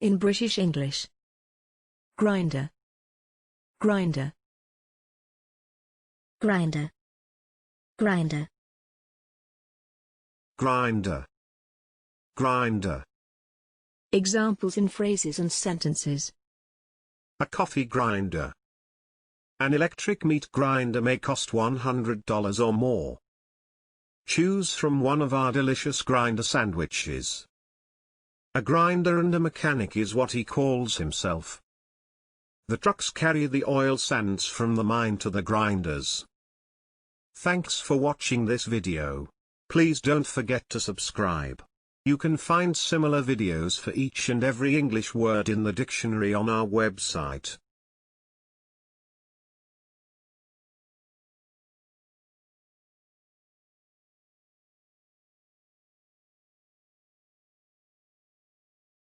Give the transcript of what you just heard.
In British English. Grinder. Grinder. Grinder. Grinder. Grinder. Grinder. Examples in phrases and sentences. A coffee grinder. An electric meat grinder may cost $100 or more. Choose from one of our delicious grinder sandwiches. A grinder and a mechanic is what he calls himself. The trucks carry the oil sands from the mine to the grinders. Thanks for watching this video. Please don't forget to subscribe. You can find similar videos for each and every English word in the dictionary on our website.